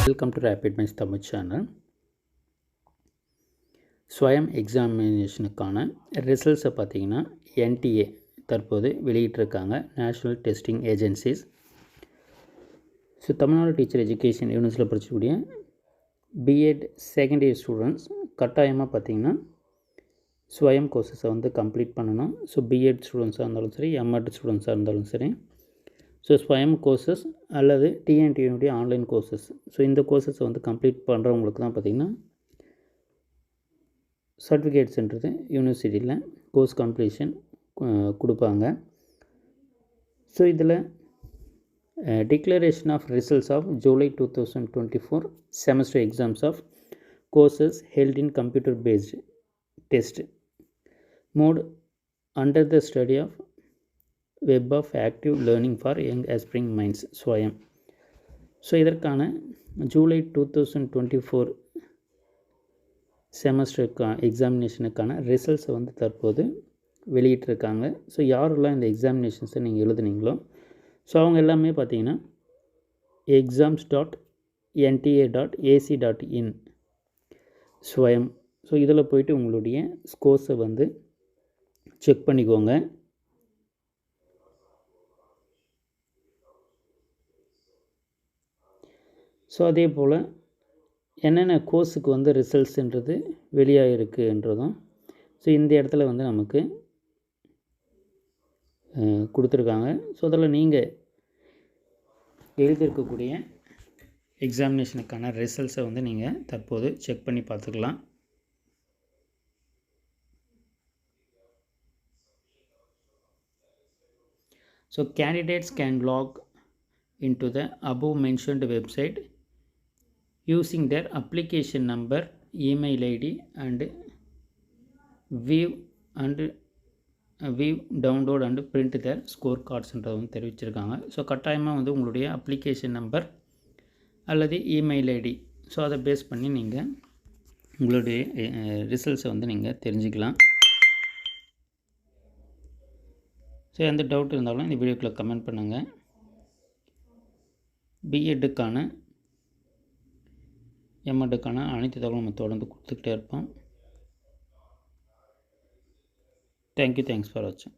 Welcome to Rapid Minds Tamil channel. ஸ்வயம் எக்ஸாமினேஷனுக்கான ரிசல்ட்ஸை பார்த்தீங்கன்னா NTA தற்போது வெளியிட்டிருக்காங்க, national testing agencies. So Tamil Nadu teacher education யூனிவர்சிட்டியில் படிக்கக்கூடிய பிஎட் செகண்ட் இயர் ஸ்டூடெண்ட்ஸ் கட்டாயமாக பார்த்தீங்கன்னா ஸ்வயம் கோர்சஸை வந்து கம்ப்ளீட் பண்ணணும். ஸோ பிஎட் ஸ்டூடெண்ட்ஸாக இருந்தாலும் சரி, எம்எட் ஸ்டூடெண்ட்ஸாக இருந்தாலும் சரி, ஸோ ஸ்வயம் கோர்சஸ் அல்லது டிஎன்டியுடைய ஆன்லைன் கோர்சஸ், ஸோ இந்த கோர்சஸை வந்து கம்ப்ளீட் பண்ணுறவங்களுக்கு தான் பார்த்திங்கன்னா சர்டிஃபிகேட்ஸ்ன்றது யூனிவர்சிட்டியில் கோர்ஸ் கம்ப்ளீஷன் கொடுப்பாங்க. ஸோ இதில் declaration of results of July 2024 semester exams of courses held in computer based test mode under the study of web of active learning for young aspiring minds Swayam. So இதற்கான July 2024 செமஸ்டருக்கான எக்ஸாமினேஷனுக்கான ரிசல்ட்ஸை வந்து தற்போது வெளியிட்டிருக்காங்க. So யாரெல்லாம் இந்த எக்ஸாமினேஷன்ஸை நீங்கள் எழுதுனீங்களோ so அவங்க எல்லாமே பார்த்தீங்கன்னா exams.nta.ac.in ஸ்வயம், ஸோ இதில் போய்ட்டு உங்களுடைய ஸ்கோர்ஸை வந்து செக் பண்ணிக்கோங்க. ஸோ அதே போல் என்னென்ன கோர்ஸுக்கு வந்து ரிசல்ட்ஸுன்றது வெளியாகிருக்குன்றதும் ஸோ இந்த இடத்துல வந்து நமக்கு கொடுத்துருக்காங்க. ஸோ அதில் நீங்கள் எழுதியிருக்கக்கூடிய எக்ஸாமினேஷனுக்கான ரிசல்ட்ஸை வந்து நீங்கள் தற்போது செக் பண்ணி பார்த்துக்கலாம். So candidates can log into the above mentioned website using their application number, email ID and view download and print their score cardsன்றது வந்து தெரிவிச்சிருக்காங்க. ஸோ கட்டாயமாக வந்து உங்களுடைய அப்ளிகேஷன் நம்பர் அல்லது இமெயில் ஐடி, ஸோ அதை பேஸ் பண்ணி நீங்கள் உங்களுடைய ரிசல்ட்ஸை வந்து நீங்கள் தெரிஞ்சுக்கலாம். ஸோ எந்த டவுட் இருந்தாலும் இந்த வீடியோக்குள்ளே கமெண்ட் பண்ணுங்கள். பிஎட்டுக்கான எம்எட்டுக்கான அனைத்து தகவலும் நம்ம தொடர்ந்து கொடுத்துக்கிட்டே இருப்போம். தேங்க்யூ, தேங்க்ஸ் ஃபார் வாட்சிங்.